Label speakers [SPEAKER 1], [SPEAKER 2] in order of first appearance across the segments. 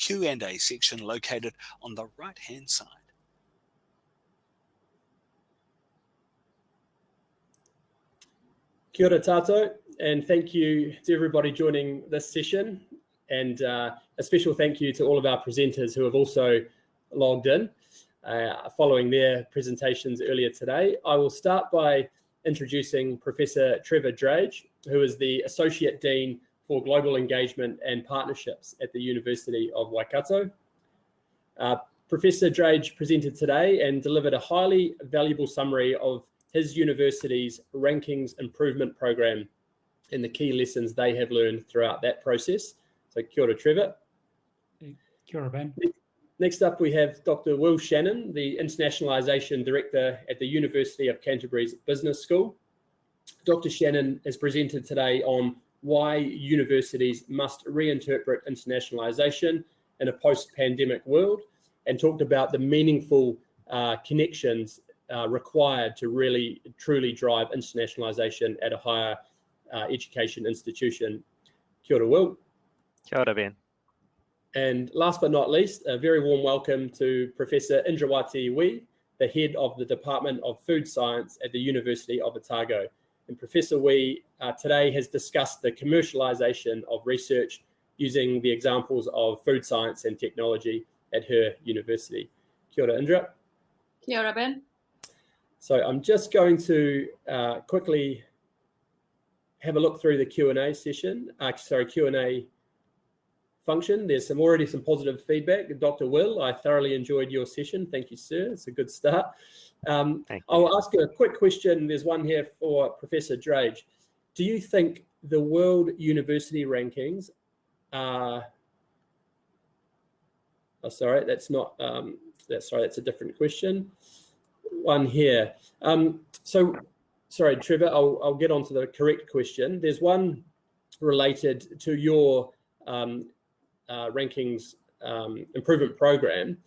[SPEAKER 1] Q&A section located on the right-hand side.
[SPEAKER 2] Kia ora tātou, and thank you to everybody joining this session, and a special thank you to all of our presenters who have also logged in following their presentations earlier today. I will start by introducing Professor Trevor Drage, who is the Associate Dean for Global Engagement and Partnerships at the University of Waikato. Professor Drage presented today and delivered a highly valuable summary of his university's rankings improvement program and the key lessons they have learned throughout that process. So kia ora, Trevor.
[SPEAKER 3] Kia ora, Ben.
[SPEAKER 2] Next up, we have Dr. Will Shannon, the Internationalisation Director at the University of Canterbury's Business School. Dr. Shannon has presented today on why universities must reinterpret internationalisation in a post-pandemic world, and talked about the meaningful connections required to really truly drive internationalisation at a higher education institution. Kia ora, Will.
[SPEAKER 4] Kia ora, Ben.
[SPEAKER 2] And last but not least, a very warm welcome to Professor Indrawati Wee, the head of the Department of Food Science at the University of Otago. And Professor Wee today has discussed the commercialisation of research using the examples of food science and technology at her university. Kia ora, Indra.
[SPEAKER 5] Kia ora, Ben.
[SPEAKER 2] So I'm just going to quickly have a look through the Q&A session, Q&A function. There's already some positive feedback. Dr. Will, I thoroughly enjoyed your session. Thank you, sir. It's a good start. I'll ask a quick question. There's one here for Professor Drage. Do you think the world university rankings are... Oh, sorry, that's not... that's a different question. One here. Sorry, Trevor, I'll get on to the correct question. There's one related to your rankings improvement program.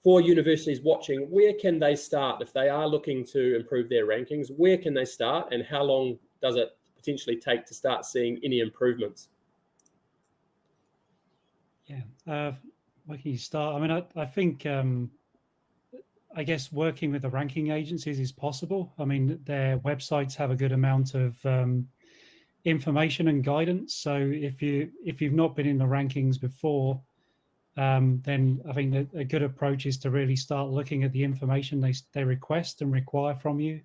[SPEAKER 2] For universities watching, where can they start if they are looking to improve their rankings? Where can they start, and how long does it potentially take to start seeing any improvements?
[SPEAKER 3] Yeah, where can you start? I mean, I think, I guess working with the ranking agencies is possible. I mean, their websites have a good amount of information and guidance. So if you've not been in the rankings before, then I think that a good approach is to really start looking at the information they request and require from you.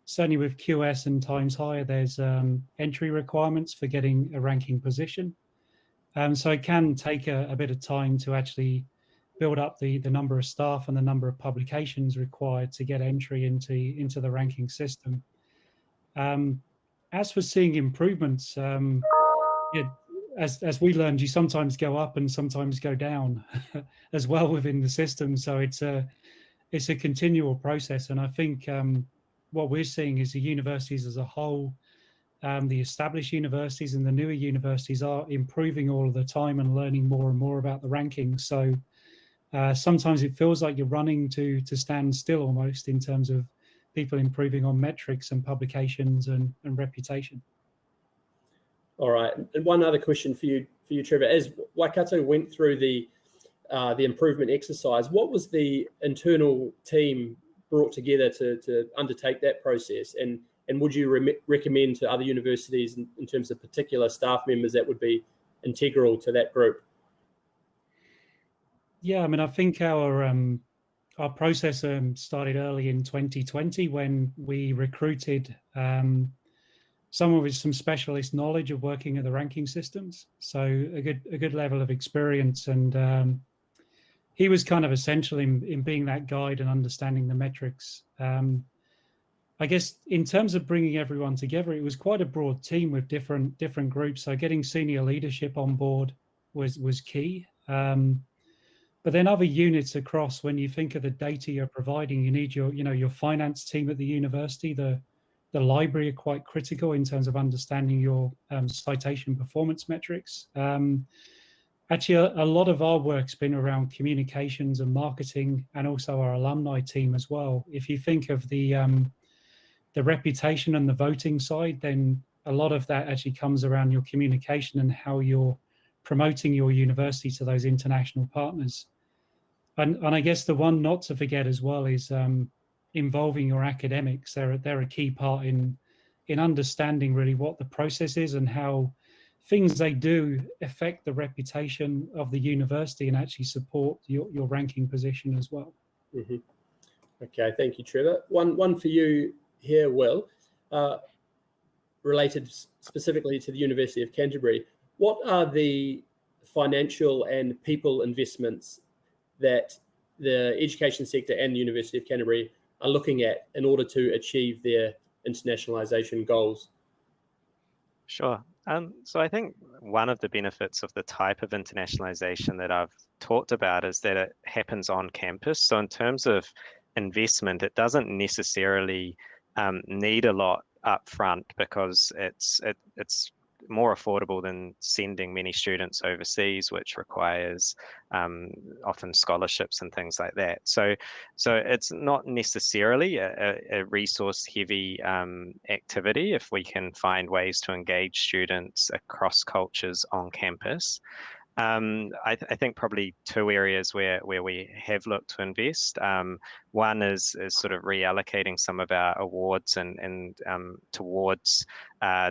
[SPEAKER 3] Certainly with QS and Times Higher, there's entry requirements for getting a ranking position. So it can take a bit of time to actually build up the number of staff and the number of publications required to get entry into the ranking system. As for seeing improvements, as we learned, you sometimes go up and sometimes go down as well within the system. So it's a continual process. And I think what we're seeing is the universities as a whole, the established universities and the newer universities are improving all of the time and learning more and more about the rankings. So sometimes it feels like you're running to stand still almost in terms of people improving on metrics and publications and reputation.
[SPEAKER 2] All right, and one other question for you, Trevor. As Waikato went through the improvement exercise, what was the internal team brought together to undertake that process? And would you recommend to other universities in terms of particular staff members that would be integral to that group?
[SPEAKER 3] Yeah, I mean, I think our process started early in 2020 when we recruited someone with some specialist knowledge of working at the ranking systems. So a good level of experience, and he was kind of essential in being that guide and understanding the metrics. I guess in terms of bringing everyone together, it was quite a broad team with different groups. So getting senior leadership on board was key. But then other units across, when you think of the data you're providing, you need your finance team at the university. The library are quite critical in terms of understanding your citation performance metrics. Actually, a lot of our work's been around communications and marketing, and also our alumni team as well. If you think of the reputation and the voting side, then a lot of that actually comes around your communication and how you're promoting your university to those international partners. And I guess the one not to forget as well is involving your academics. They're a key part in understanding really what the process is and how things they do affect the reputation of the university and actually support your ranking position as well.
[SPEAKER 2] Mm-hmm. Okay, thank you, Trevor. One for you here, Will, related specifically to the University of Canterbury. What are the financial and people investments that the education sector and the University of Canterbury are looking at in order to achieve their internationalisation goals?
[SPEAKER 4] Sure. So I think one of the benefits of the type of internationalisation that I've talked about is that it happens on campus. So in terms of investment, it doesn't necessarily need a lot up front because it's more affordable than sending many students overseas, which requires often scholarships and things like that. So it's not necessarily a resource-heavy activity if we can find ways to engage students across cultures on campus. I think probably two areas where we have looked to invest. One is sort of reallocating some of our awards and towards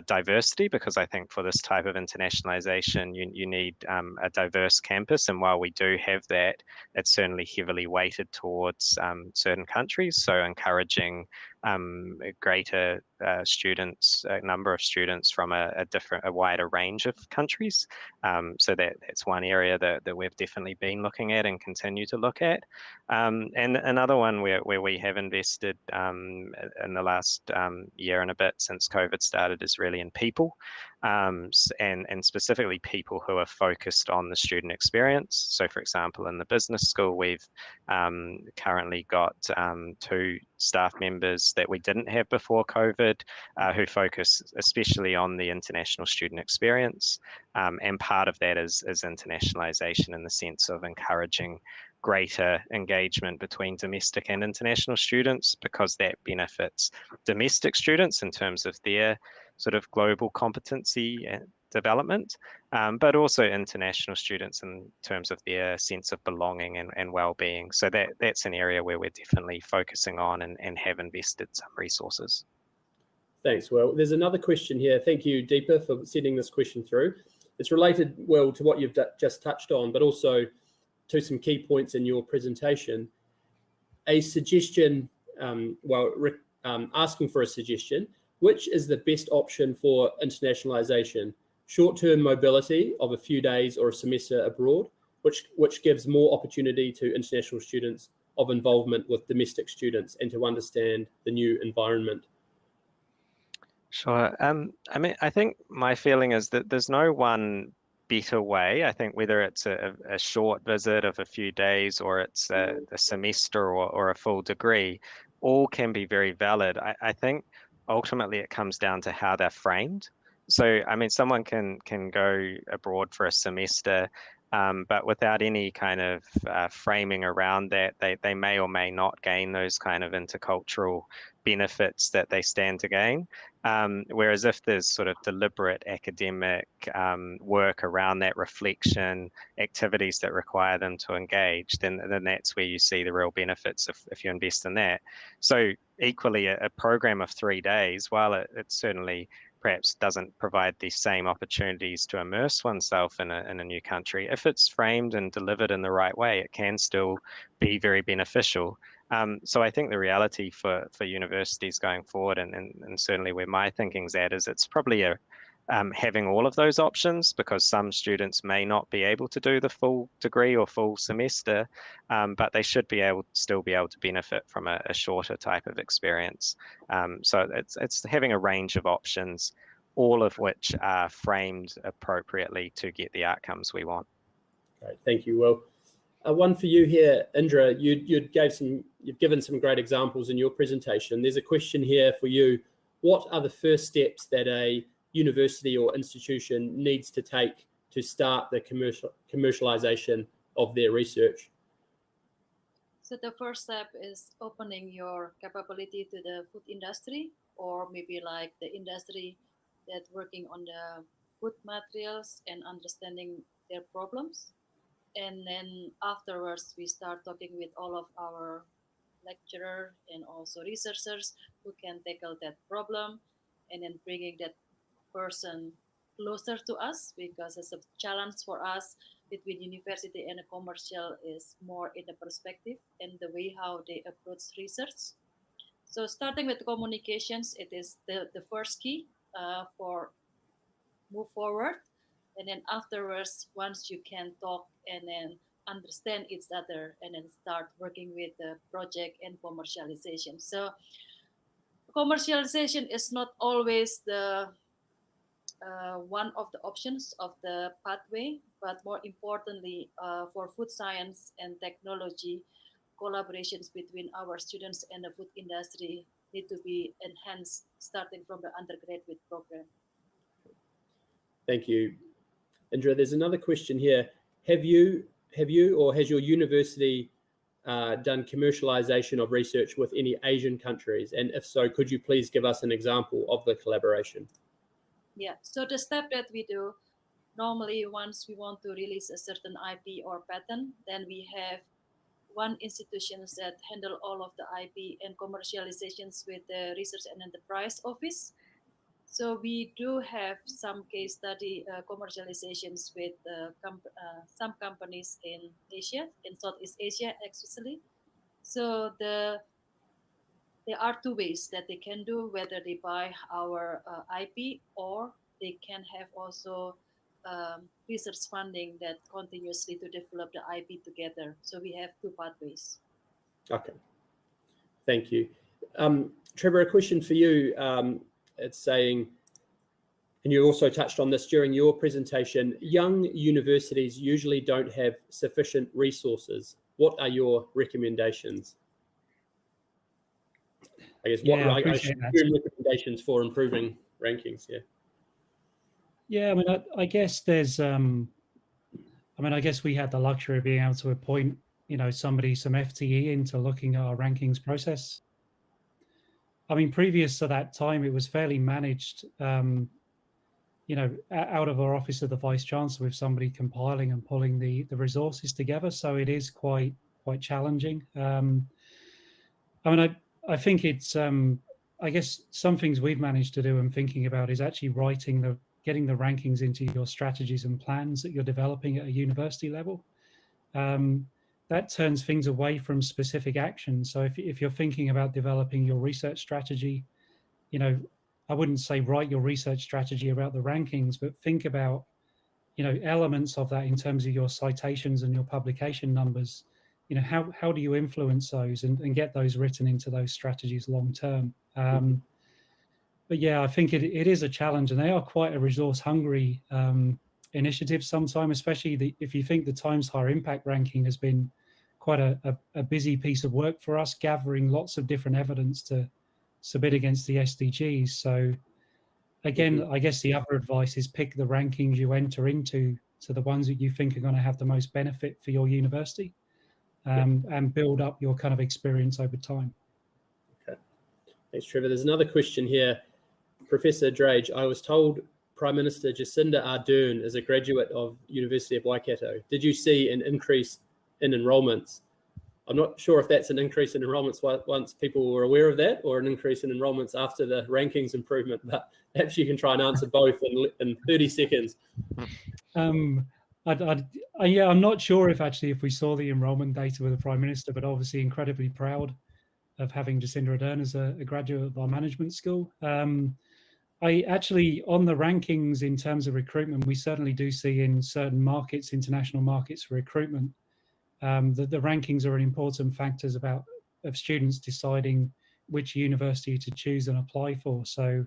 [SPEAKER 4] diversity, because I think for this type of internationalization, you need a diverse campus. And while we do have that, it's certainly heavily weighted towards certain countries. So encouraging a greater number of students from a wider range of countries. So that's one area that we've definitely been looking at and continue to look at. And another one where we have invested in the last year and a bit since COVID started is really in people, and specifically people who are focused on the student experience. So for example, in the business school, we've currently got 2 staff members that we didn't have before COVID, who focus especially on the international student experience. And part of that is internationalization in the sense of encouraging greater engagement between domestic and international students, because that benefits domestic students in terms of their sort of global competency development, but also international students in terms of their sense of belonging and well-being. So that's an area where we're definitely focusing on and have invested some resources.
[SPEAKER 2] Thanks, Will. There's another question here. Thank you, Deepa, for sending this question through. It's related, Will, to what you've just touched on, but also to some key points in your presentation. A suggestion, asking for a suggestion, which is the best option for internationalization? Short-term mobility of a few days or a semester abroad, which gives more opportunity to international students of involvement with domestic students and to understand the new environment?
[SPEAKER 4] Sure. I mean, I think my feeling is that there's no one better way. I think whether it's a short visit of a few days or it's a semester or a full degree, all can be very valid. I think ultimately it comes down to how they're framed. So, I mean, someone can go abroad for a semester, but without any kind of framing around that, they may or may not gain those kind of intercultural benefits that they stand to gain. Whereas if there's sort of deliberate academic work around that, reflection, activities that require them to engage, then that's where you see the real benefits if you invest in that. So equally, a program of 3 days, while it certainly perhaps doesn't provide the same opportunities to immerse oneself in a new country, if it's framed and delivered in the right way, it can still be very beneficial. So I think the reality for universities going forward, and certainly where my thinking's at, is it's probably having all of those options, because some students may not be able to do the full degree or full semester, but they should still be able to benefit from a shorter type of experience. So it's having a range of options, all of which are framed appropriately to get the outcomes we want.
[SPEAKER 2] Great, thank you, Will. One for you here, Indra. You've given some great examples in your presentation. There's a question here for you. What are the first steps that a university or institution needs to take to start the commercialization of their research?
[SPEAKER 5] So the first step is opening your capability to the food industry, or maybe like the industry that's working on the food materials and understanding their problems. And then afterwards, we start talking with all of our lecturer and also researchers who can tackle that problem, and then bringing that person closer to us, because it's a challenge for us between university and a commercial is more in the perspective and the way how they approach research. So starting with communications, it is the first key for move forward. And then afterwards, once you can talk and then understand each other, and then start working with the project and commercialization. So commercialization is not always the one of the options of the pathway, but more importantly, for food science and technology, collaborations between our students and the food industry need to be enhanced starting from the undergraduate program.
[SPEAKER 2] Thank you, Indra. There's another question here. Have you or has your university done commercialization of research with any Asian countries? And if so, could you please give us an example of the collaboration?
[SPEAKER 5] Yeah, so the step that we do, normally once we want to release a certain IP or patent, then we have one institutions that handle all of the IP and commercializations with the Research and Enterprise Office. So we do have some case study commercializations with some companies in Asia, in Southeast Asia especially. So there are two ways that they can do, whether they buy our IP or they can have also research funding that continuously to develop the IP together. So we have two pathways.
[SPEAKER 2] Okay, thank you. Trevor, a question for you. It's saying, and you also touched on this during your presentation, young universities usually don't have sufficient resources. What are your recommendations? I guess what recommendations for improving rankings?
[SPEAKER 3] Yeah, I mean, I guess there's, I mean, I guess we had the luxury of being able to appoint, some FTE into looking at our rankings process. I mean, previous to that time, it was fairly managed, out of our office of the Vice Chancellor, with somebody compiling and pulling the resources together. So it is quite challenging. I mean, I think it's, I guess some things we've managed to do and thinking about is actually getting the rankings into your strategies and plans that you're developing at a university level. That turns things away from specific actions. So if you're thinking about developing your research strategy, I wouldn't say write your research strategy about the rankings, but think about, elements of that in terms of your citations and your publication numbers. How do you influence those and get those written into those strategies long term? But yeah, I think it is a challenge, and they are quite a resource hungry initiative sometimes, especially if you think the Times Higher Impact ranking has been quite a busy piece of work for us, gathering lots of different evidence to submit against the SDGs. So again, I guess the other advice is pick the rankings you enter into to the ones that you think are going to have the most benefit for your university, and build up your kind of experience over time.
[SPEAKER 2] Okay, thanks, Trevor. There's another question here. Professor Drage, I was told Prime Minister Jacinda Ardern is a graduate of University of Waikato. Did you see an increase in enrollments? I'm not sure if that's an increase in enrollments once people were aware of that, or an increase in enrollments after the rankings improvement, but perhaps you can try and answer both in 30 seconds.
[SPEAKER 3] I'm not sure if we saw the enrollment data with the Prime Minister, but obviously incredibly proud of having Jacinda Ardern as a graduate of our management school. I actually, on the rankings in terms of recruitment, we certainly do see in certain markets, international markets for recruitment, that the rankings are an important factors of students deciding which university to choose and apply for. So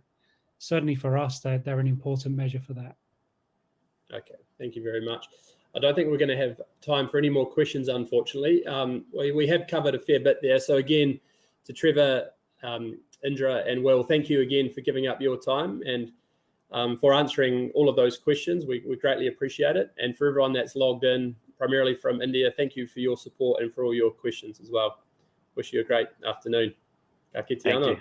[SPEAKER 3] certainly for us, they're an important measure for that. Okay,
[SPEAKER 2] thank you very much. I don't think we're going to have time for any more questions, unfortunately. We have covered a fair bit there. So again, to Trevor, Indra and Will, thank you again for giving up your time and for answering all of those questions. We greatly appreciate it. And for everyone that's logged in, primarily from India, thank you for your support and for all your questions as well. Wish you a great afternoon. Ka kite anō.